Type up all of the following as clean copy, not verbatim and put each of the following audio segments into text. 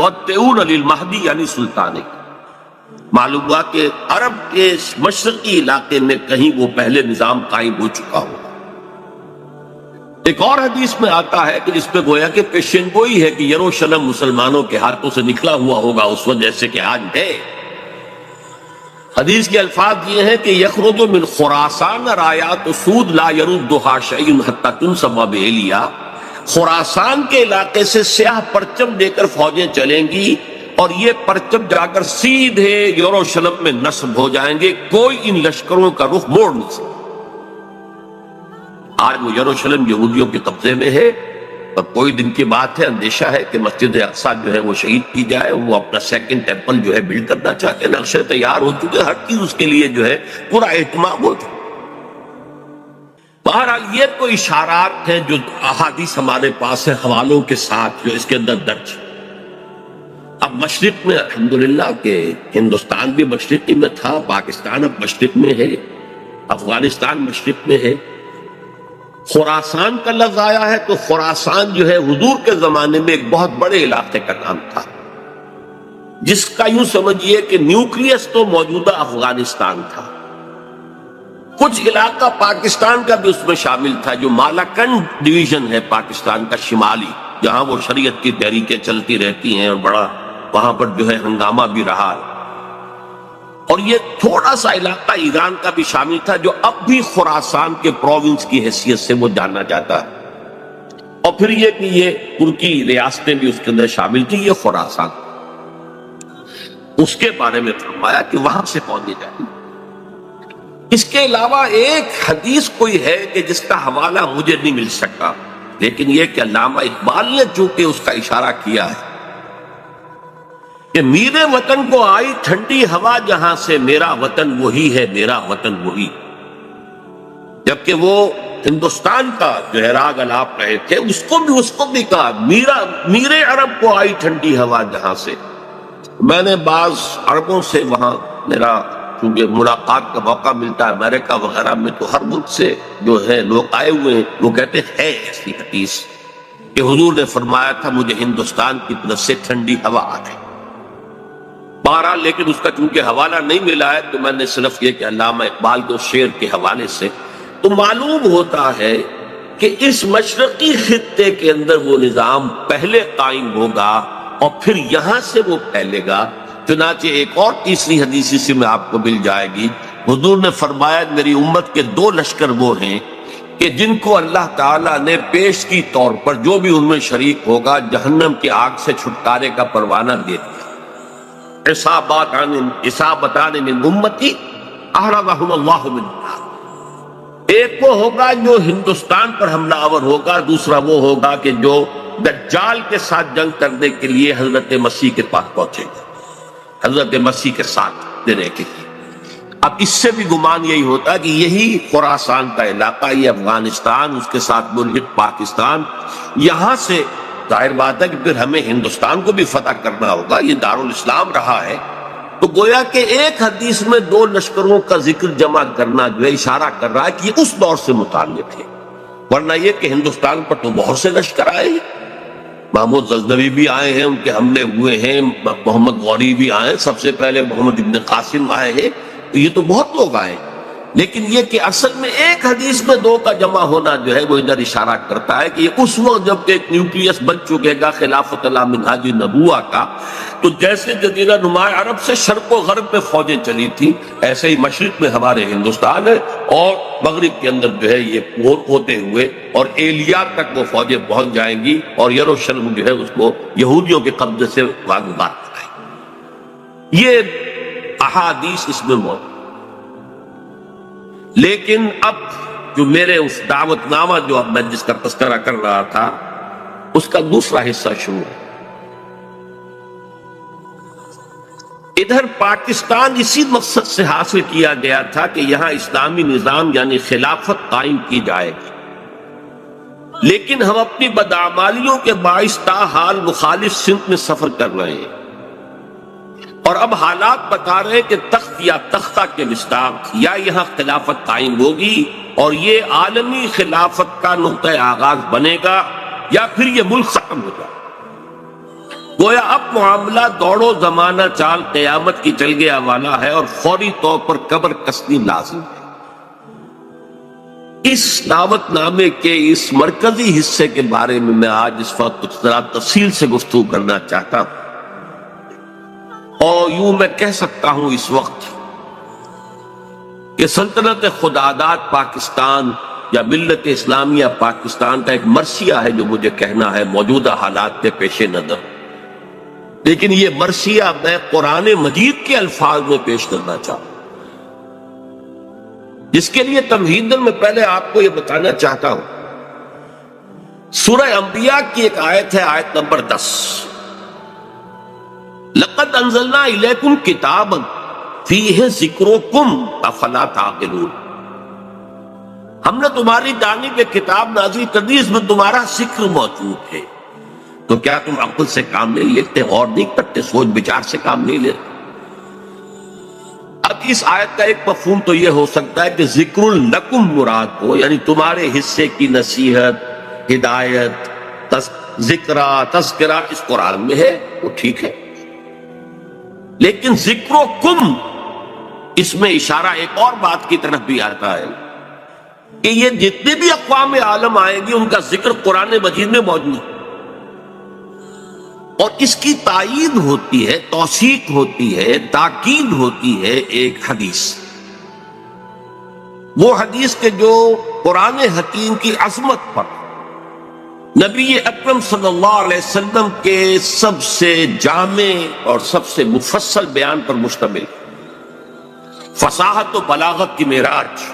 وَاتَّبِعُونَ لِلْمَهْدِي یعنی سلطان کا معلوم ہوا کہ عرب کے مشرقی علاقے میں کہیں وہ پہلے نظام قائم ہو چکا ہوگا۔ ایک اور حدیث میں آتا ہے کہ جس پہ گویا کہ پیشین گوئی ہے کہ یروشلم مسلمانوں کے ہاتھوں سے نکلا ہوا ہوگا اس وقت جیسے کہ آج ہے۔ حدیث کے الفاظ یہ ہیں کہ یخرج من خراسان رایات سود لا یردها شیء حتی تنصب بإیلیا، خراسان کے علاقے سے سیاہ پرچم لے کر فوجیں چلیں گی اور یہ پرچم جا کر سیدھے یروشلم میں نصب ہو جائیں گے، کوئی ان لشکروں کا رخ موڑ نہیں سکتا۔ آج وہ یروشلم یہودیوں کے قبضے میں ہے اور کوئی دن کی بات ہے، اندیشہ ہے کہ مسجد اقصی جو ہے وہ شہید کی جائے، وہ اپنا سیکنڈ ٹیمپل جو ہے بلڈ کرنا چاہتے ہیں، نقشے تیار ہو چکے، ہر چیز اس کے لیے جو ہے پورا اہتمام ہو چکا۔ بہرحال یہ کوئی اشارات ہیں جو احادیث ہمارے پاس ہے حوالوں کے ساتھ جو اس کے اندر درج ہے۔ اب مشرق میں الحمدللہ کہ ہندوستان بھی مشرقی میں تھا، پاکستان اب مشرق میں ہے، افغانستان مشرق میں ہے۔ خراسان کا لفظ آیا ہے تو خراسان جو ہے حضور کے زمانے میں ایک بہت بڑے علاقے کا نام تھا، جس کا یوں سمجھیے کہ نیوکلیس تو موجودہ افغانستان تھا، کچھ علاقہ پاکستان کا بھی اس میں شامل تھا، جو مالاکنڈ ڈویژن ہے پاکستان کا شمالی، جہاں وہ شریعت کی تحریکیں چلتی رہتی ہیں اور بڑا وہاں پر جو ہے ہنگامہ بھی رہا ہے۔ اور یہ تھوڑا سا علاقہ ایران کا بھی شامل تھا جو اب بھی خراسان کے پروونس کی حیثیت سے وہ جانا جاتا ہے، اور پھر یہ کہ یہ ترکی ریاستیں بھی اس کے اندر شامل تھی، یہ خراسان اس کے بارے میں فرمایا کہ وہاں سے پہنچے جائیں۔ اس کے علاوہ ایک حدیث کوئی ہے کہ جس کا حوالہ مجھے نہیں مل سکا، لیکن یہ کہ علامہ اقبال نے چونکہ اس کا اشارہ کیا ہے کہ میرے وطن کو آئی ٹھنڈی ہوا جہاں سے، میرا وطن وہی ہے، میرا وطن وہی، جبکہ وہ ہندوستان کا جو ہے راگ الاپ رہے تھے، اس کو بھی کہا میرے عرب کو آئی ٹھنڈی ہوا جہاں سے۔ میں نے بعض عربوں سے وہاں میرا چونکہ ملاقات کا موقع ملتا ہے امریکہ وغیرہ میں، تو ہر ملک سے جو ہے لوگ آئے ہوئے ہیں، وہ کہتے ہیں ایسی حدیث کہ حضور نے فرمایا تھا مجھے ہندوستان کی طرف سے ٹھنڈی ہوا آ گئی۔ بہرحال لیکن اس کا چونکہ حوالہ نہیں ملا ہے تو میں نے صرف یہ کہ علامہ اقبال کے شعر کے حوالے سے تو معلوم ہوتا ہے کہ اس مشرقی خطے کے اندر وہ نظام پہلے قائم ہوگا اور پھر یہاں سے وہ پھیلے گا۔ چنانچہ ایک اور تیسری حدیث سے میں آپ کو مل جائے گی، حضور نے فرمایا میری امت کے 2 لشکر وہ ہیں کہ جن کو اللہ تعالیٰ نے پیش کی طور پر جو بھی ان میں شریک ہوگا جہنم کی آگ سے چھٹکارے کا پروانہ دے دیا۔ اصابتان من امتی احرزہم اللہ من النار، ایک وہ ہوگا جو ہندوستان پر حملہ آور ہوگا، دوسرا وہ ہوگا کہ جو دجال کے ساتھ جنگ کرنے کے لیے حضرت مسیح کے پاس پہنچے گا، حضرت مسیح کے ساتھ دینے کے لیے۔ اب اس سے بھی گمان یہی ہوتا ہے کہ یہی خراسان کا علاقہ، یہ افغانستان، اس کے ساتھ ملحق پاکستان، یہاں سے ظاہر بات ہے کہ پھر ہمیں ہندوستان کو بھی فتح کرنا ہوگا، یہ دارالاسلام رہا ہے۔ تو گویا کہ ایک حدیث میں 2 لشکروں کا ذکر جمع کرنا جو ہے اشارہ کر رہا ہے کہ یہ اس دور سے متعلق ہے، ورنہ یہ کہ ہندوستان پر تو بہت سے لشکر آئے ہیں، محمود غزنوی بھی آئے ہیں، ان کے حملے ہوئے ہیں، محمد غوری بھی آئے، سب سے پہلے محمد ابن قاسم آئے ہیں، تو یہ تو بہت لوگ آئے ہیں۔ لیکن یہ کہ اصل میں ایک حدیث میں 2 کا جمع ہونا جو ہے وہ ادھر اشارہ کرتا ہے کہ یہ اس وقت جب کہ ایک نیوکلیس بن چکے گا خلافت اللہ منہاج نبوہ کا، تو جیسے جزیرہ نما عرب سے شرق و غرب میں فوجیں چلی تھی، ایسے ہی مشرق میں ہمارے ہندوستان ہے، اور مغرب کے اندر جو ہے یہ ہوتے ہوئے اور ایلیا تک وہ فوجیں پہنچ جائیں گی اور یروشلم جو ہے اس کو یہودیوں کے قبضے سے واگزار کرائیں گی۔ یہ احادیث اس میں موجود۔ لیکن اب جو میرے اس دعوت نامہ جو اب میں جس کا تذکرہ کر رہا تھا اس کا دوسرا حصہ شروع ہے۔ ادھر پاکستان اسی مقصد سے حاصل کیا گیا تھا کہ یہاں اسلامی نظام یعنی خلافت قائم کی جائے گی، لیکن ہم اپنی بدعمالیوں کے باعث تاحال مخالف سمت میں سفر کر رہے ہیں، اور اب حالات بتا رہے ہیں کہ تخت یا تختہ کے مصداق یا یہاں خلافت قائم ہوگی اور یہ عالمی خلافت کا نقطہ آغاز بنے گا، یا پھر یہ ملک ختم ہو جائے۔ گویا اب معاملہ دوڑو زمانہ چال قیامت کی چل گیا والا ہے اور فوری طور پر قبر کسنی لازم ہے۔ اس دعوت نامے کے اس مرکزی حصے کے بارے میں آج اس وقت کچھ ذرا تفصیل سے گفتگو کرنا چاہتا ہوں، اور یوں میں کہہ سکتا ہوں اس وقت کہ سلطنت خداداد پاکستان یا ملت اسلامیہ پاکستان کا ایک مرثیہ ہے جو مجھے کہنا ہے موجودہ حالات کے پیش نظر، لیکن یہ مرثیہ میں قرآن مجید کے الفاظ میں پیش کرنا چاہتا ہوں، جس کے لیے تمہیداً میں پہلے آپ کو یہ بتانا چاہتا ہوں۔ سورہ انبیاء کی ایک آیت ہے، آیت نمبر 10، لَقَدْ أَنزَلْنَا إِلَيْكُمْ كِتَابًا فِيهِ ذِكْرُكُمْ أَفَلَا تَعْقِلُونَ، ہم نے تمہاری جانب ایک کتاب نازل کر دی، اس میں تمہارا ذکر موجود ہے، تو کیا تم عقل سے کام نہیں لیتے، غور نہیں کرتے، سوچ بچار سے کام نہیں لیتے؟ اب اس آیت کا ایک مفہوم تو یہ ہو سکتا ہے کہ ذکر لکم مراد ہو، یعنی تمہارے حصے کی نصیحت، ہدایت، تذکرہ اس قرآن میں ہے، وہ ٹھیک ہے، لیکن ذکرکم اس میں اشارہ ایک اور بات کی طرف بھی آتا ہے کہ یہ جتنے بھی اقوام عالم آئیں گی ان کا ذکر قرآن مجید میں موجود ہے، اور اس کی تائید ہوتی ہے، توثیق ہوتی ہے، تاکید ہوتی ہے ایک حدیث، وہ حدیث کے جو قرآن حکیم کی عظمت پر نبی اکرم صلی اللہ علیہ وسلم کے سب سے جامع اور سب سے مفصل بیان پر مشتمل، فصاحت و بلاغت کی معراج،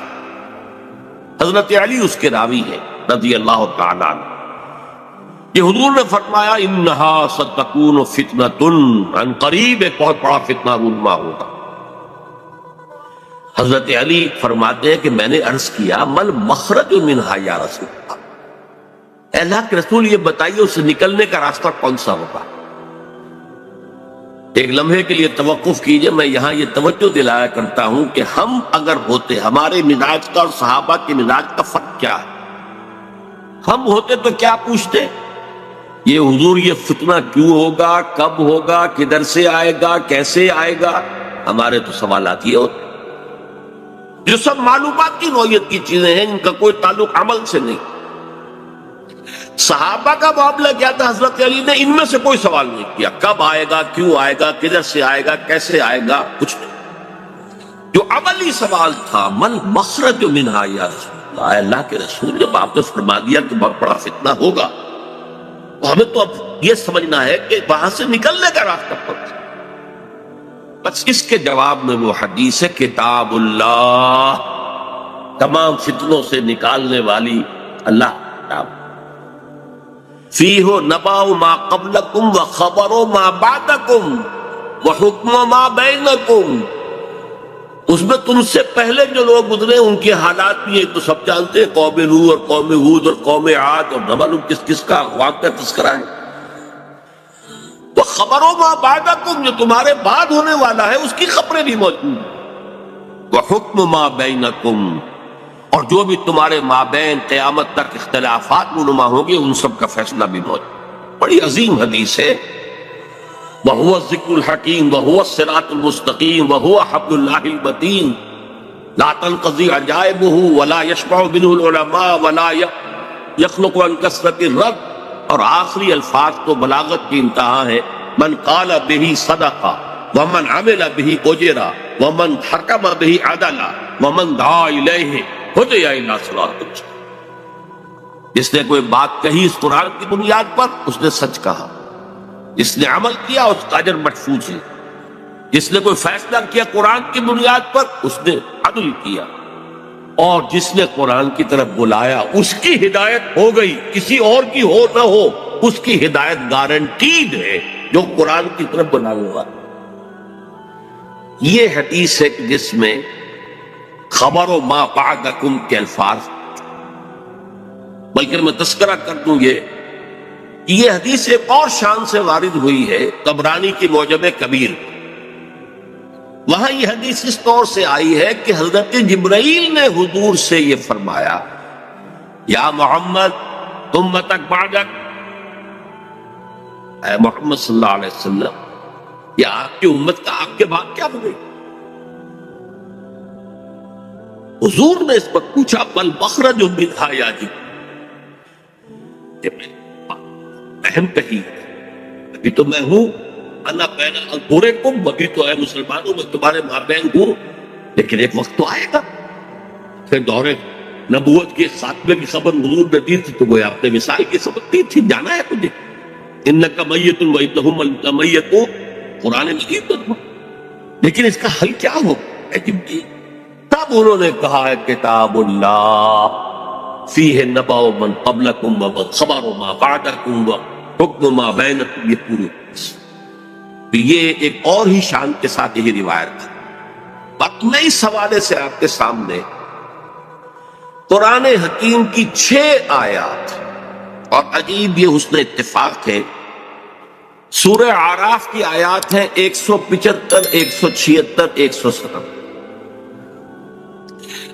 حضرت علی اس کے راوی ہے رضی اللہ تعالیٰ عنہ، کہ حضور نے فرمایا انہا ستکون فتنۃ، عن قریب ایک بہت بڑا فتنہ رونما ہوگا۔ حضرت علی فرماتے ہیں کہ میں نے عرض کیا مل مخرج منہا یا رسول اللہ، اے اللہ کے رسول یہ بتائیے اس سے نکلنے کا راستہ کون سا ہوگا؟ ایک لمحے کے لیے توقف کیجئے، میں یہاں یہ توجہ دلایا کرتا ہوں کہ ہم اگر ہوتے، ہمارے مزاج کا اور صحابہ کے مزاج کا فرق کیا ہے؟ ہم ہوتے تو کیا پوچھتے؟ یہ حضور یہ فتنہ کیوں ہوگا، کب ہوگا، کدھر سے آئے گا، کیسے آئے گا؟ ہمارے تو سوالات یہ ہوتے، جو سب معلومات کی نوعیت کی چیزیں ہیں، ان کا کوئی تعلق عمل سے نہیں۔ صحابہ کا معاملہ کیا تھا؟ حضرت علی نے ان میں سے کوئی سوال نہیں کیا، کب آئے گا، کیوں آئے گا، کدھر سے آئے گا، کیسے آئے گا، کچھ نہیں۔ جو عملی سوال تھا من مخرج منہا یا رسول اللہ، اے اللہ کے رسول جب آپ نے فرما دیا کہ بہت بڑا فتنہ ہوگا، ہمیں تو اب یہ سمجھنا ہے کہ وہاں سے نکلنے کا راستہ کون سا؟ بس اس کے جواب میں وہ حدیث ہے، کتاب اللہ، تمام فتنوں سے نکالنے والی اللہ کتاب، فیہ نبأ ما قبلکم وخبر ما بعدکم وحکم ما بینکم، اس میں تم سے پہلے جو لوگ گزرے ان کے حالات بھی تو سب جانتے ہیں، قوم نوح اور قوم ہود اور قوم عاد، اور نہ معلوم کس کس کا واقعہ تذکرہ ہے، تو خبروں ما بعدکم جو تمہارے بعد ہونے والا ہے اس کی خبریں بھی موجود ہیں، وحکم ما بینکم، اور جو بھی تمہارے مابین قیامت تک اختلافات رونما ہوں گے ان سب کا فیصلہ بھی موجود۔ بڑی عظیم حدیث ہے، وَهُوَ الذِّكْرُ الْحَكِيمُ وَهُوَ الصِّرَاطُ الْمُسْتَقِيمُ وَهُوَ حَبْلُ اللَّهِ الْمَتِينُ لَا تَنْقَضِي عَجَائِبُهُ وَلَا يَشْبَعُ مِنْهُ الْعُلَمَاءُ وَلَا يَخْلُقُ عَنْ كَثْرَةِ الرَّدِّ، اور آخری الفاظ تو بلاغت کی انتہا ہے، من قال به صدق ومن عمل به اجر ومن حکم به عدل ومن دعا الیہ ہدی الی صراط مستقیم۔ جس نے کوئی بات کہی اس قرآن کی بنیاد پر اس نے سچ کہا، جس نے عمل کیا اس کا اجر محفوظ ہے، جس نے کوئی فیصلہ کیا قرآن کی بنیاد پر اس نے عدل کیا، اور جس نے قرآن کی طرف بلایا اس کی ہدایت ہو گئی، کسی اور کی ہو نہ ہو اس کی ہدایت گارنٹیڈ ہے جو قرآن کی طرف بلانے والا۔ یہ حدیث ہے جس میں خبر و ما بعدکم کے الفاظ، بلکہ میں تذکرہ کر دوں یہ حدیث ایک اور شان سے وارد ہوئی ہے طبرانی کی معجم کبیر، وہاں یہ حدیث اس طور سے آئی ہے کہ حضرت جبرائیل نے حضور سے یہ فرمایا، یا محمد امتک بعدک، اے محمد صلی اللہ علیہ وسلم، یہ آپ کی امت کا آپ کے بعد کیا بنے؟ حضور نے اس پر پوچھا بل مخرج منہا یا جی، اہم کہی ابھی تو میں ہوں انا بین اظہرکم، ابھی تو اے مسلمانوں میں تمہارے مابین ہوں، لیکن ایک وقت تو آئے گا۔ پھر دور نبوت کے خاتمے کی خبر حضور نے دی تھی تو وہ آپ نے وصال کی خبر دی تھی، جانا ہے تجھے، انک میت و انہم میتون، قرآن مجید میں، لیکن اس کا حل کیا ہو؟ تب انہوں نے کہا ہے کتاب اللہ فیہ نبأ من قبلکم و خبر ما بعدکم و حکم ما بینکم، یہ پوری یہ ایک اور ہی شان کے ساتھ یہی روایت ہے۔ وقت میں اس حوالے سے آپ کے سامنے قرآن حکیم کی 6 آیات، اور عجیب یہ حسن اتفاق ہے، سورہ اعراف کی آیات ہیں 175، 176، 170،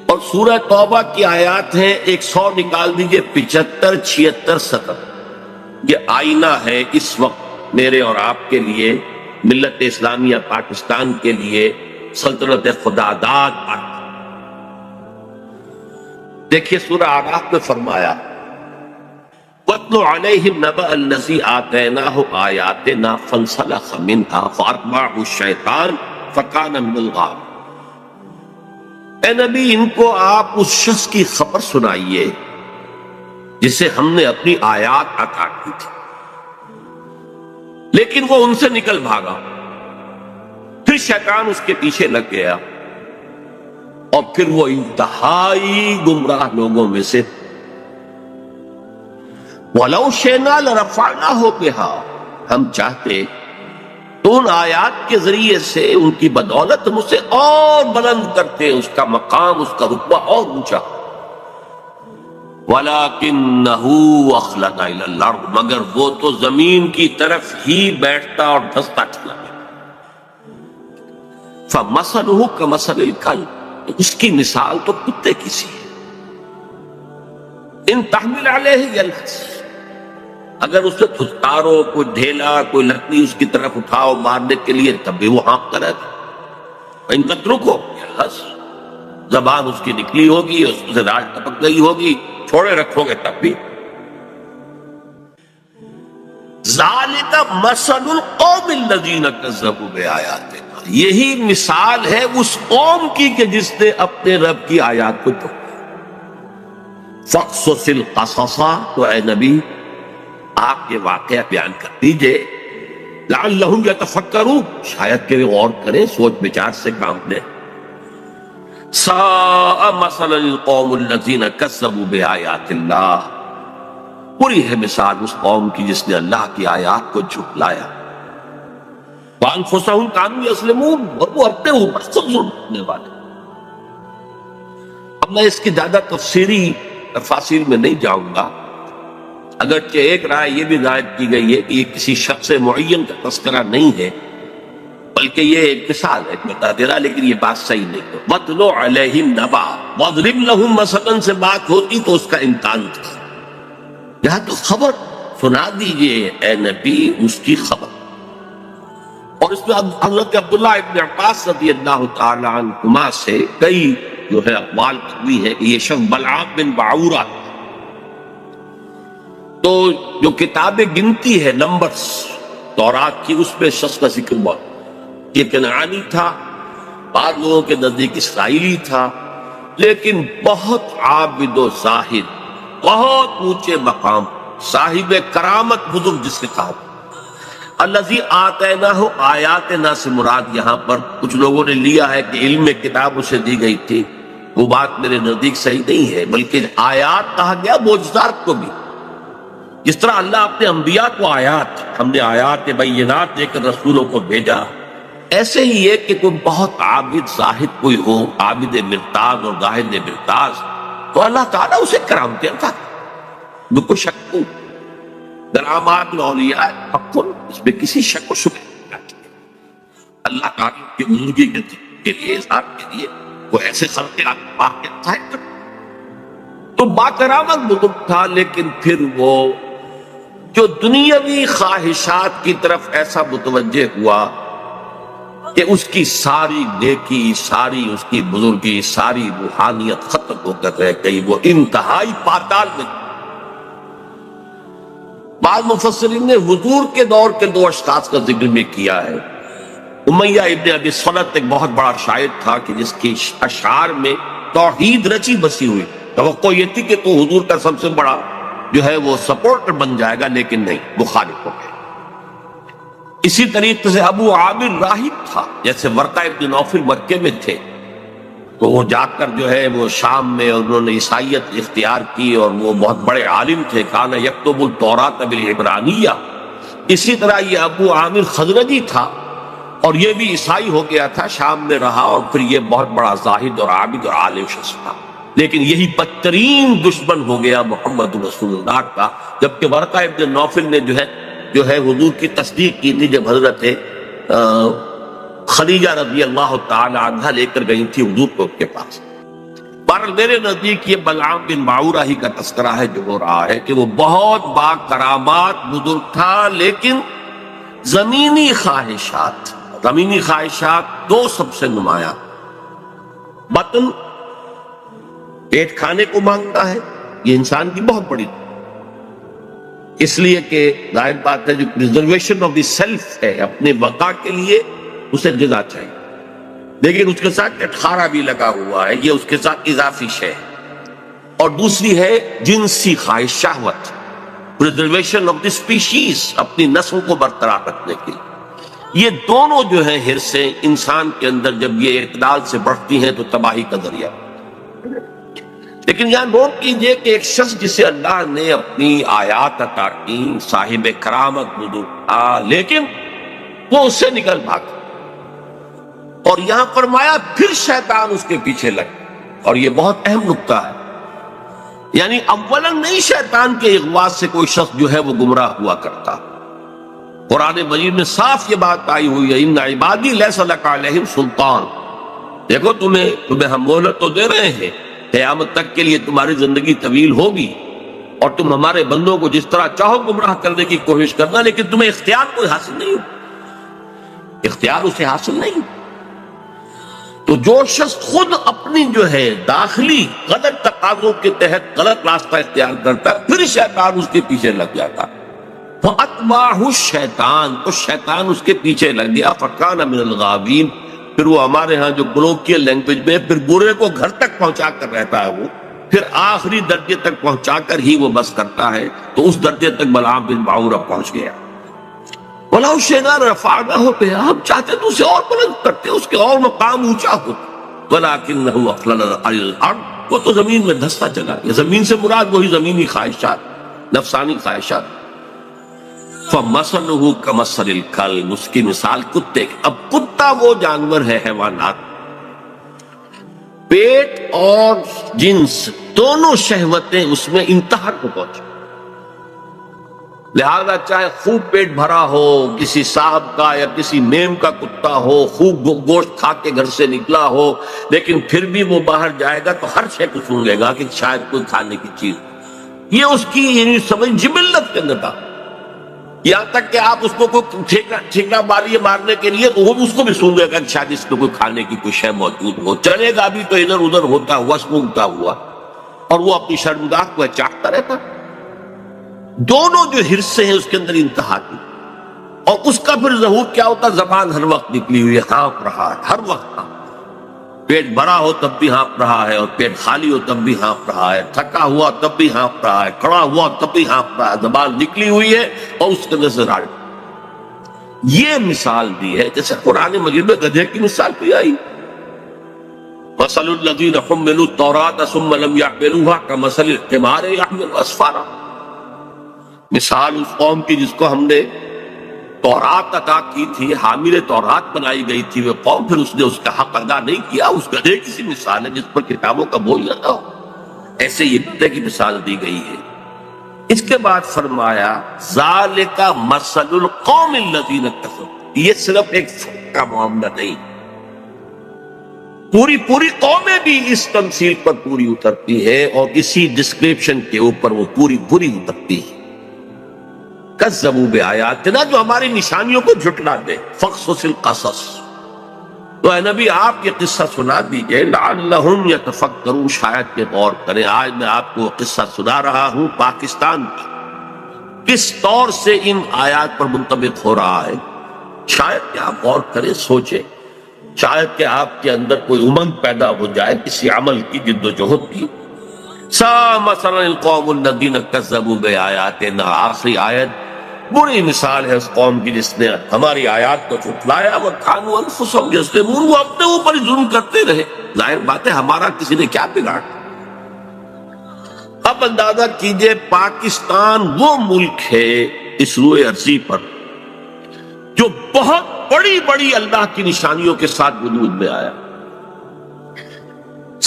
اور سورہ توبہ کی آیات ہیں 100 نکال دیجئے، 75، 76، 70۔ یہ آئینہ ہے اس وقت میرے اور آپ کے لیے، ملت اسلامیہ پاکستان کے لیے، سلطنت خداداد۔ دیکھیے سورہ اعراف میں فرمایا وَاتْلُ عَلَيْهِمْ نَبَأَ الَّذِي آتَيْنَاهُ آيَاتِنَا فَانسَلَخَ مِنْهَا فَأَتْبَعَهُ الشَّيْطَانُ فَكَانَ مِنَ الْغَاوِينَ۔ اے نبی، ان کو آپ اس شخص کی خبر سنائیے جسے ہم نے اپنی آیات عطا کی تھی، لیکن وہ ان سے نکل بھاگا، پھر شیطان اس کے پیچھے لگ گیا، اور پھر وہ انتہائی گمراہ لوگوں میں سے۔ وَلَوْ شِئْنَا لَرَفَعْنَاهُ بِهَا، ہم چاہتے تو ان آیات کے ذریعے سے، ان کی بدولت ہم اسے اور بلند کرتے، اس کا مقام، اس کا رتبہ اور اونچا۔ وَلَكِنَّهُ أَخْلَدَ إِلَى الْأَرْضِ، مگر وہ تو زمین کی طرف ہی بیٹھتا اور دھستا چلا گیا۔ فَمَثَلُهُ كَمَثَلِ الْكَلْبِ، اس کی مثال تو کتے کی سی ہے، ان تحمل علیہ یلہث، اگر اسے دھتکارو، کوئی ڈھیلا، کوئی لکڑی اس کی طرف اٹھاؤ مارنے کے لیے، تب بھی وہ ہانپتا رہتا۔ ان تترکو یلہث، زبان اس کی نکلی ہوگی، اس سے راج ٹپک گئی ہوگی، چھوڑے رکھو گے تب بھی۔ ذالک مثل القوم الذین کذبوا بآیاتنا، یہی مثال ہے اس قوم کی کہ جس نے اپنے رب کی آیات کو جھٹلایا۔ فَاقْصُصِ الْقَصَصَ، تو اے نبی آپ یہ واقعہ بیان کر دیجئے، لعلہم یتفکرون، شاید کہ وہ غور کریں، سوچ بچار سے کام لیں۔ ساء مثلا القوم الذین کذبوا بآیات اللہ، بری ہے مثال اس قوم کی جس نے اللہ کی آیات کو جھٹلایا۔ وَأَنفُسَهُمْ كَانُوا يَظْلِمُونَ، اور وہ اپنے اوپر خود ظلم کرنے والے۔ اب میں اس کی زیادہ تفصیلی تفاصیل میں نہیں جاؤں گا، اگرچہ ایک رائے یہ بھی ظاہر کی گئی ہے کہ یہ کسی شخص معین کا تذکرہ نہیں ہے، بلکہ یہ ایک مثال ہے بتا دے رہا، لیکن یہ بات صحیح نہیں ہے۔ وَاتْلُ عَلَيْهِمْ نَبَأَ وَاضْرِبْ لَهُمْ مَثَلًا سے بات ہوتی تو اس کا امکان تھا، یہاں تو خبر سنا دیجئے اے نبی، اس کی خبر۔ اور اس میں حضرت عبداللہ ابن عباس رضی اللہ تعالی عنہما سے کئی جو ہے اقوال مروی ہے کہ یہ شخص بلعام بن بعورہ، تو جو کتاب گنتی ہے نمبرز تورات کی، اس میں شخص کا ذکر ہوا، یہ کنعانی تھا، بعض لوگوں کے نزدیک اسرائیلی تھا، لیکن بہت عابد و زاہد، بہت اونچے مقام، صاحب کرامت بزرگ جس کے کہا۔ الذی آتیناہ آیاتنا سے مراد یہاں پر کچھ لوگوں نے لیا ہے کہ علم کتاب اسے دی گئی تھی، وہ بات میرے نزدیک صحیح نہیں ہے، بلکہ آیات کہا گیا معجزات کو بھی، جس طرح اللہ اپنے انبیاء کو آیات، ہم نے آیات بینات دے کر رسولوں کو بھیجا، ایسے ہی ہے کہ کوئی بہت عابد زاہد کوئی ہو، عابد مرتاز اور زاہد مرتاز، تو اللہ تعالیٰ اسے کرامتیں عطا کرے، بالکل شک نہیں۔ کرامات الاولیاء حق، اس میں کسی شک و شبہ نہیں، اللہ تعالیٰ کی بزرگی کے لیے، ذات کے لیے وہ ایسے خلق پاک کے ظاہر کرتا، تو با کرامت بزرگ تھا، لیکن پھر وہ جو دنیاوی خواہشات کی طرف ایسا متوجہ ہوا کہ اس کی ساری نیکی، ساری اس کی بزرگی، ساری روحانیت ختم ہو کر رہ گئی، وہ انتہائی پاتال میں۔ بعض مفسرین نے حضور کے دور کے دو اشخاص کا ذکر بھی کیا ہے۔ امیہ ابن ابی سلط ایک بہت بڑا شاعر تھا کہ جس کی اشعار میں توحید رچی بسی ہوئی، توقع یہ تھی کہ تو حضور کا سب سے بڑا جو ہے وہ سپورٹر بن جائے گا، لیکن نہیں، مخالف ہو گیا۔ اسی طریقے سے ابو عامر راہب تھا، جیسے ورقہ ابن نوفل مکے میں تھے تو وہ جا کر جو ہے وہ شام میں انہوں نے عیسائیت اختیار کی، اور وہ بہت بڑے عالم تھے، کان یکتب التوراۃ بالعبرانیہ۔ اسی طرح یہ ابو عامر خزرجی تھا، اور یہ بھی عیسائی ہو گیا تھا، شام میں رہا، اور پھر یہ بہت بڑا زاہد اور عابد اور عالم شخص تھا، لیکن یہی بدترین دشمن ہو گیا محمد رسول اللہ کا، جبکہ ورقہ ابن نوفل نے جو ہے حضور کی تصدیق کی تھی جب حضرت خدیجہ رضی اللہ تعالی عنہا لے کر گئی تھی حضور کو کے پاس۔ پر میرے نزدیک یہ بلعام بن معورہ ہی کا تذکرہ ہے جو ہو رہا ہے کہ وہ بہت با کرامات بزرگ تھا، لیکن زمینی خواہشات دو سب سے نمایاں، بطن، پیٹ کھانے کو مانگتا ہے، یہ انسان کی بہت بڑی، اس لیے کہ ظاہر بات ہے جو پریزرویشن آف دی سیلف ہے، اپنے بقا کے لیے اسے غذا چاہیے، لیکن اس کے ساتھ اٹھارہ بھی لگا ہوا ہے، یہ اس کے ساتھ اضافی شے ہے۔ اور دوسری ہے جنسی خواہش، شہوت، پریزرویشن آف دی اسپیشیز، اپنی نسل کو برقرار رکھنے کے لیے۔ یہ دونوں جو ہیں حرصیں انسان کے اندر جب یہ اعتدال سے بڑھتی ہیں تو تباہی کا ذریعہ۔ لیکن یہاں نوٹ کیجئے کہ ایک شخص جسے اللہ نے اپنی آیات عطا کی، صاحب کرامت بزرگ تھا، لیکن وہ اس سے نکل بھاگا، اور یہاں فرمایا پھر شیطان اس کے پیچھے لگ، اور یہ بہت اہم نکتہ ہے، یعنی اولاً نہیں شیطان کے اغوا سے کوئی شخص جو ہے وہ گمراہ ہوا کرتا۔ قرآن مجید میں صاف یہ بات آئی ہوئی ہے، ان عبادی لیس لک علیہم سلطان، دیکھو تمہیں ہم مہلت تو دے رہے ہیں، قیامت تک کے لیے تمہاری زندگی طویل ہوگی، اور تم ہمارے بندوں کو جس طرح چاہو گمراہ کرنے کی کوشش کرنا، لیکن تمہیں اختیار کوئی حاصل نہیں ہو، اختیار اسے حاصل نہیں۔ تو جو شخص خود اپنی جو ہے داخلی غلط تقاضوں کے تحت غلط راستہ اختیار کرتا ہے، پھر شیطان اس کے پیچھے لگ جاتا، فَأَتْبَعَهُ الشَّيْطَانُ، تو شیطان اس کے پیچھے لگ گیا، فَكَانَ مِنَ الْغَاوِينَ، پھر وہ ہمارے ہاں جو کولوکیل لینگویج میں پھر برے کو گھر تک پہنچا کر رہتا ہے، وہ پھر آخری درجے تک پہنچا کر ہی وہ بس کرتا ہے، تو اس درجے تک بلعام بن معورہ پہنچ گیا۔ وَلَوْ شِئْنَا رَفَعْنَاهُ بِهَا، ہم چاہتے تو اسے اور بلند کرتے، اس کے اور مقام اونچا ہو، وَلَكِنَّهُ أَخْلَدَ عَلَى الْأَرْضِ، وہ تو زمین میں دھستا چلا گیا۔ زمین سے مراد وہی زمینی خواہشات، نفسانی خواہشات۔ فَمَثَلُهُ كَمَثَلِ الْكَلْبِ، اس کی مثال کتے کی۔ اب کتا وہ جانور ہے، حیوانات، پیٹ اور جنس دونوں شہوتیں اس میں انتہا کو پہنچے، لہذا چاہے خوب پیٹ بھرا ہو کسی صاحب کا یا کسی میم کا کتا ہو، خوب گوشت کھا کے گھر سے نکلا ہو، لیکن پھر بھی وہ باہر جائے گا تو ہر شے کو سن لے گا کہ شاید کوئی کھانے کی چیز، یہ اس کی یعنی سمجھ جبلت کے اندر تھا۔ یہاں تک کہ آپ اس کو کوئی ٹھیکنا ماریے مارنے کے لیے تو وہ اس کو بھی سن لے گا کہ شاید اس میں کوئی کھانے کی کوئی شے موجود ہو، چلے گا بھی تو ادھر ادھر ہوتا ہوا، سنگتا ہوا، اور وہ اپنی شرمگاہ کو چاٹتا رہتا۔ دونوں جو حرصے ہیں اس کے اندر انتہا کی، اور اس کا پھر ظہور کیا ہوتا، زبان ہر وقت نکلی ہوئی ہے، ہانپ رہا ہے، ہر وقت ہانپ، پیٹ بھرا ہو تب بھی ہانپ رہا ہے، اور پیٹ خالی ہو تب بھی ہانپ رہا ہے، تھکا ہوا تب بھی ہانپ رہا ہے، کھڑا ہوا تب بھی ہانپ رہا ہے، زبان نکلی ہوئی ہے اور اس کے اندر سے راڑ۔ یہ مثال دی ہے، جیسے قرآن مجید میں گدھے کی مثال بھی آئی، مثل الذین حملوا التوراۃ ثم لم یحملوها کمثل الحمار یحمل اسفارا، مثال اس قوم کی جس کو ہم نے تورات عطا کی تھی، حامل تورات بنائی گئی تھی، وہ قوم پھر اس نے اس کا حق ادا نہیں کیا، اس گدھے کی سی مثال ہے جس پر کتابوں کا بوجھ نہ ہو، ایسے یہ گدھے کی مثال دی گئی ہے۔ اس کے بعد فرمایا ذالک مثل القوم الذین کفروا، یہ صرف ایک فرد کا معاملہ نہیں، پوری قومیں بھی اس تمثیل پر پوری اترتی ہے، اور اسی ڈسکرپشن کے اوپر وہ پوری اترتی ہے۔ کذبوا بآیاتنا، جو ہماری نشانیوں کو جھٹلا دے. فقصص القصص، تو اے نبی آپ یہ قصہ سنا دیجئے لعلہم یتفکرون، شاید کہ غور کریں. آج میں آپ کو قصہ سنا رہا ہوں پاکستان کا، کس طور سے ان آیات پر منطبق ہو رہا ہے. شاید کہ آپ غور کریں، سوچیں، شاید کہ آپ کے اندر کوئی امنگ پیدا ہو جائے کسی عمل کی، جد و جہد کی. سا مثلا القوم الذین کذبوا بآیاتنا، آخری آیت بری مثال ہے اس قوم کی جس نے ہماری آیات کو جھٹلایا. وَكَانُوا أَنفُسَهُمْ يَظْلِمُونَ، وہ اپنے اوپر ہی ظلم کرتے رہے. ظاہر بات ہے ہمارا کسی نے کیا بگاڑا. اب اندازہ کیجئے پاکستان وہ ملک ہے اس روئے ارضی پر جو بہت بڑی بڑی اللہ کی نشانیوں کے ساتھ وجود میں آیا.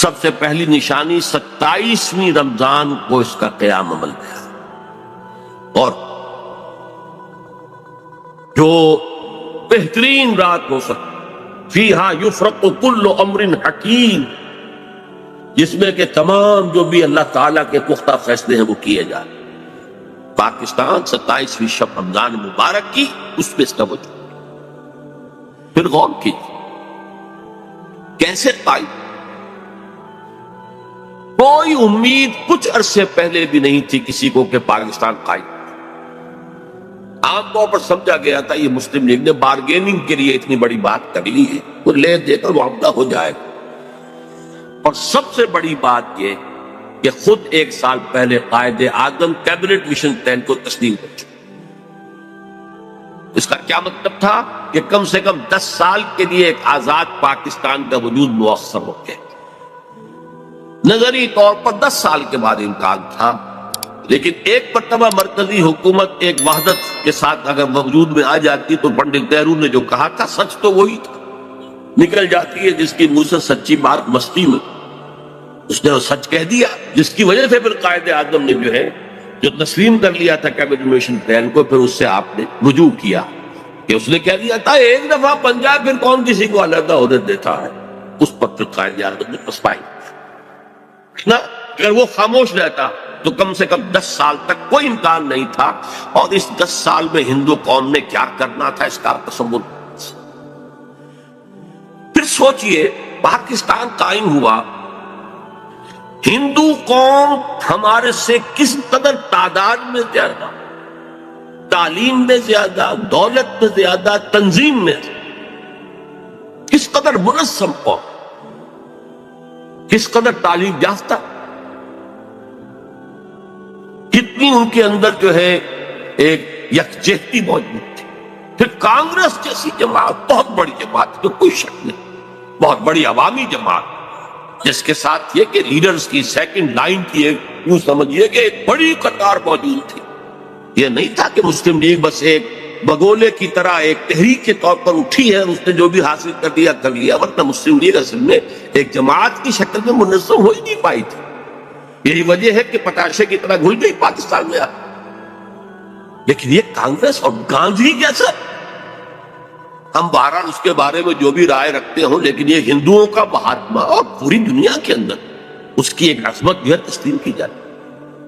سب سے پہلی نشانی 27ویں رمضان کو اس کا قیام عمل میں آیا، اور جو بہترین رات ہو سکتی، فیہا یفرق کل امر حکیم، جس میں کہ تمام جو بھی اللہ تعالیٰ کے پختہ فیصلے ہیں وہ کیے جائیں. پاکستان 27ویں شب رمضان مبارک کی، اس میں اس کا وجود. پھر غور کیجیے کیسے قائم. کوئی امید کچھ عرصے پہلے بھی نہیں تھی کسی کو کہ پاکستان قائم. عام طور پر سمجھا گیا تھا یہ مسلم لیگ نے بارگیننگ کے لیے اتنی بڑی بات کر لی ہے، وہ لے دے کر معاملہ ہو جائے گا. اور سب سے بڑی بات یہ کہ خود ایک سال پہلے Quaid Azam cabinet mission plan کو تسلیم کر چکے. اس کا کیا مطلب تھا کہ کم سے کم 10 سال کے لیے ایک آزاد پاکستان کا وجود مؤثر ہو گیا. نظری طور پر 10 سال کے بعد امکان تھا، لیکن ایک مرتبہ مرکزی حکومت ایک وحدت کے ساتھ اگر وجود میں آ جاتی تو پنڈت نہرو نے جو کہا تھا سچ تو وہی تھا. نکل جاتی ہے جس کی منہ سے سچی بات مستی میں، اس نے وہ سچ کہہ دیا، جس کی وجہ سے پھر قائد اعظم نے جو ہے جو تسلیم کر لیا تھا کیبنٹ مشن پلان کو، پھر اس سے آپ نے رجوع کیا کہ اس نے کہہ دیا تھا ایک دفعہ بن جائے پھر کون کسی کو علیحدہ عہدہ دیتا ہے. اس پر پھر قائد اعظم نے پسپائی نہ. اگر وہ خاموش رہتا تو کم سے کم 10 سال تک کوئی امکان نہیں تھا. اور اس 10 سال میں ہندو قوم نے کیا کرنا تھا اس کا تصور. پھر سوچئے پاکستان قائم ہوا، ہندو قوم ہمارے سے کس قدر تعداد میں زیادہ، تعلیم میں زیادہ، دولت میں زیادہ، تنظیم میں کس قدر منظم قوم، کس قدر تعلیم یافتہ، کتنی ان کے اندر جو ہے ایک یکجہتی موجود تھی. پھر کانگریس جیسی جماعت بہت بڑی جماعت، تو کوئی شک نہیں، بہت بڑی عوامی جماعت جس کے ساتھ یہ کہ لیڈرز کی سیکنڈ لائن کی ایک یوں سمجھیے کہ ایک بڑی قطار موجود تھی. یہ نہیں تھا کہ مسلم لیگ بس ایک بگولے کی طرح ایک تحریک کے طور پر اٹھی ہے، اس نے جو بھی حاصل کر لیا، ورنہ مسلم لیگ اصل میں ایک جماعت کی شکل میں منظم ہو ہی نہیں پائی تھی. یہی وجہ ہے کہ پتاشے کی طرح گھل گئی پاکستان میں. لیکن یہ کانگریس اور گاندھی جیسا، ہم بہرحال اس کے بارے میں جو بھی رائے رکھتے ہوں، لیکن یہ ہندوؤں کا مہاتما اور پوری دنیا کے اندر اس کی ایک عظمت جو ہے تسلیم کی جاتی.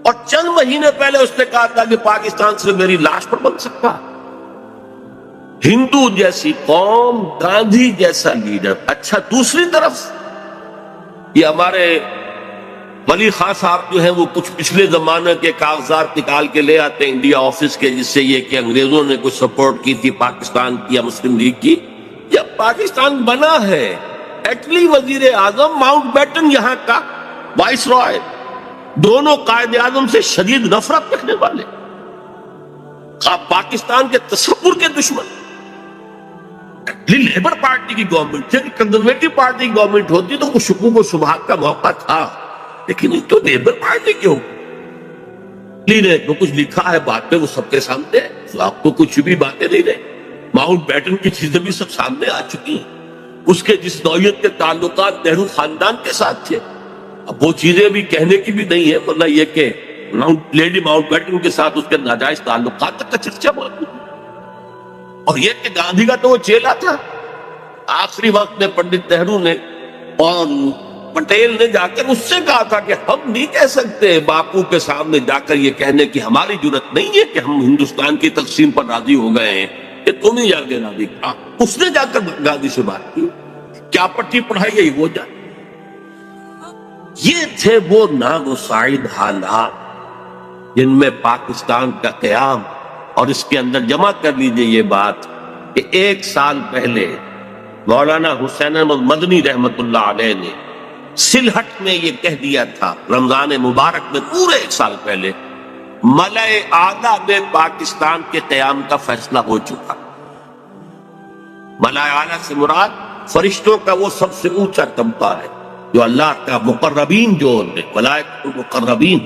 اور چند مہینے پہلے اس نے کہا تھا کہ پاکستان سے میری لاش پر بن سکتا. ہندو جیسی قوم، گاندھی جیسا لیڈر. اچھا دوسری طرف یہ ہمارے ولی خان صاحب جو ہیں وہ کچھ پچھلے زمانے کے کاغذات نکال کے لے آتے ہیں انڈیا آفس کے، جس سے یہ کہ انگریزوں نے کچھ سپورٹ کی تھی پاکستان کی یا مسلم لیگ کی. جب پاکستان بنا ہے ایٹلی وزیر اعظم ماؤنٹ بیٹن یہاں کا وائس رائے، دونوں قائد اعظم سے شدید نفرت رکھنے والے، پاکستان کے تصور کے دشمن. لیبر پارٹی کی گورنمنٹ تھی، کنزرویٹو پارٹی کی گورنمنٹ ہوتی تو کچھ شکوک و شبہات کا موقع تھا، لیکن یہ تو لیبر پارٹی کیوں نے جو کچھ لکھا ہے بات میں وہ سب کے سامنے ہے. تو آپ کو کچھ بھی باتیں نہیں رہی. ماؤنٹ بیٹن کی چیزیں بھی سب سامنے آ چکی ہیں. اس کے جس نوعیت کے تعلقات نہرو خاندان کے ساتھ تھے، اب وہ چیزیں بھی کہنے کی بھی نہیں ہے، ورنہ یہ کہ لیڈی ماؤنٹ بیٹن کے ساتھ اس کے ناجائز تعلقات تک کا چرچا موجود ہے. اور یہ کہ گاندھی کا تو وہ چیلا تھا. آخری وقت میں پنڈت نہرو نے اور پٹیل نے جا کر اس سے کہا تھا کہ ہم نہیں کہہ سکتے باپو کے سامنے جا کر یہ کہنے کی ہماری جرت نہیں ہے کہ ہم ہندوستان کی تقسیم پر راضی ہو گئے ہیں، کہ تم ہی جا کے راضی کہا۔ اس نے جا کر گاندھی سے بات کی، کیا پٹی پڑھائی گئی وہ جا۔ یہ تھے وہ ناگزیر حالات جن میں پاکستان کا قیام، اور اس کے اندر جمع کر لیجئے یہ بات کہ 1 سال پہلے مولانا حسین احمد مدنی رحمت اللہ علیہ نے سلہٹ میں یہ کہہ دیا تھا، رمضان مبارک میں پورے 1 سال پہلے، ملأ اعلیٰ میں پاکستان کے قیام کا فیصلہ ہو چکا۔ ملأ اعلیٰ سے مراد فرشتوں کا وہ سب سے اونچا طبقہ ہے جو اللہ کا مقربین، جو ملائکۃ المقربین،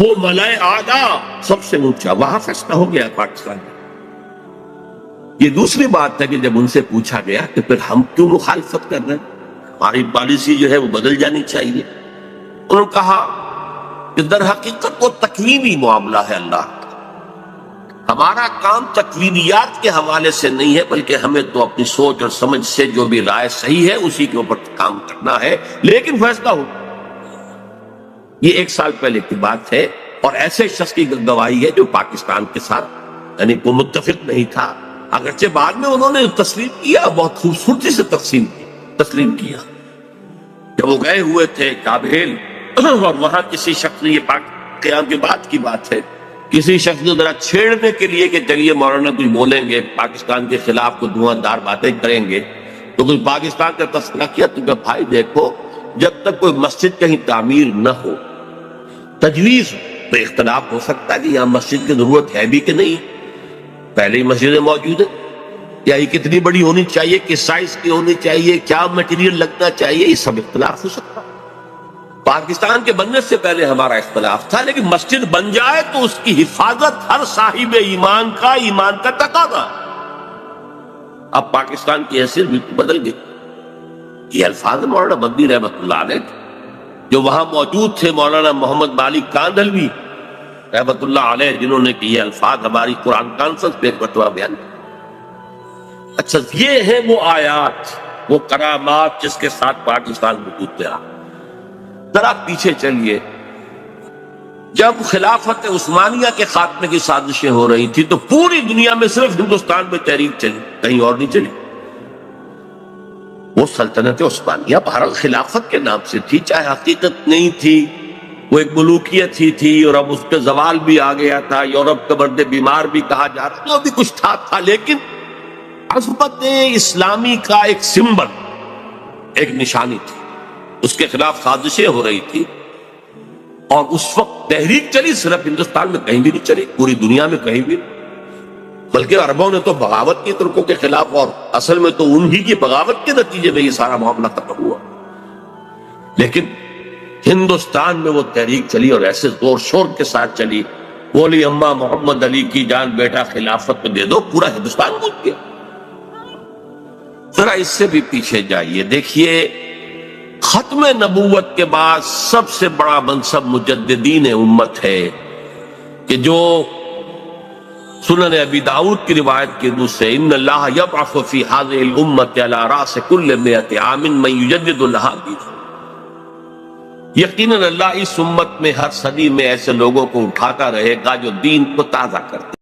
وہ ملأ اعلیٰ سب سے اونچا، وہاں فیصلہ ہو گیا پاکستان میں۔ یہ دوسری بات ہے کہ جب ان سے پوچھا گیا کہ پھر ہم کیوں مخالفت کر رہے ہیں، ہماری پالیسی جو ہے وہ بدل جانی چاہیے، انہوں نے کہا کہ در حقیقت وہ تکوینی معاملہ ہے اللہ کا، ہمارا کام تکوینیات کے حوالے سے نہیں ہے، بلکہ ہمیں تو اپنی سوچ اور سمجھ سے جو بھی رائے صحیح ہے اسی کے اوپر کام کرنا ہے، لیکن فیصلہ ہو۔ یہ 1 سال پہلے کی بات ہے، اور ایسے شخص کی گواہی ہے جو پاکستان کے ساتھ یعنی کوئی متفق نہیں تھا، اگرچہ بعد میں انہوں نے تسلیم کیا، بہت خوبصورتی سے تسلیم کیا۔ جب وہ گئے ہوئے تھے کابل، اور وہاں کسی شخص نے، یہ پاک قیام کے بعد کی بات ہے، کسی شخص نے ذرا چھیڑنے کے لیے کہ چلیے مولانا کچھ بولیں گے پاکستان کے خلاف، کو دھواں دار باتیں کریں گے، تو کچھ پاکستان کا تذکرہ کیا، تو کہ بھائی دیکھو، جب تک کوئی مسجد کہیں تعمیر نہ ہو، تجویز تو اختلاف ہو سکتا ہے کہ یہاں مسجد کی ضرورت ہے بھی کہ نہیں، پہلے ہی مسجدیں موجود ہیں، یا یہ کتنی بڑی ہونی چاہیے، کس سائز کی ہونی چاہیے، کیا میٹیریل لگنا چاہیے، یہ سب اختلاف ہو سکتا ہے۔ پاکستان کے بننے سے پہلے ہمارا اختلاف تھا، لیکن مسجد بن جائے تو اس کی حفاظت ہر صاحب ایمان کا تقاضا۔ اب پاکستان کی حیثیت بالکل بدل گئی۔ یہ الفاظ مولانا مدنی رحمت اللہ علیہ جو وہاں موجود تھے، مولانا محمد مالک کاندھلوی رحمت اللہ علیہ، جنہوں نے کہ یہ الفاظ ہماری قرآن کانفرنس پہ ایک فتویٰ بیان کیا۔ اچھا، یہ ہیں وہ آیات، وہ کرامات جس کے ساتھ پاکستان وجود میں رہا۔ ذرا پیچھے چلیے، جب خلافت عثمانیہ کے خاتمے کی سازشیں ہو رہی تھی تو پوری دنیا میں صرف ہندوستان میں تحریک چلی، کہیں اور نہیں چلی۔ وہ سلطنت عثمانیہ بہرحال خلافت کے نام سے تھی، چاہے حقیقت نہیں تھی، وہ ایک ملوکیت ہی تھی، اور اب اس پہ زوال بھی آ گیا تھا، یورپ کا مرد بیمار بھی کہا جا رہا، جو بھی کچھ تھا، لیکن عظمت اسلامی کا ایک سمبل، ایک نشانی تھی، اس کے خلاف سازشیں ہو رہی تھی، اور اس وقت تحریک چلی، صرف ہندوستان میں کہیں بھی نہیں چلی، پوری دنیا میں کہیں بھی نہیں، بلکہ عربوں نے تو بغاوت کی ترکوں کے خلاف، اور اصل میں تو انہی کی بغاوت کے نتیجے میں یہ سارا معاملہ ختم ہوا۔ لیکن ہندوستان میں وہ تحریک چلی، اور ایسے زور شور کے ساتھ چلی، بولی اماں محمد علی کی جان بیٹا خلافت میں دے دو، پورا ہندوستان گونج گیا۔ ذرا اس سے بھی پیچھے جائیے، دیکھیے ختم نبوت کے بعد سب سے بڑا منصب مجددین امت ہے، کہ جو سنن ابی داؤد کی روایت کے روح سے ان اللہ یبعث فی هذه الامة على راس كل 100 عام من یجدد لها دینہ، یقیناً اللہ اس امت میں ہر صدی میں ایسے لوگوں کو اٹھاتا رہے گا جو دین کو تازہ کرتے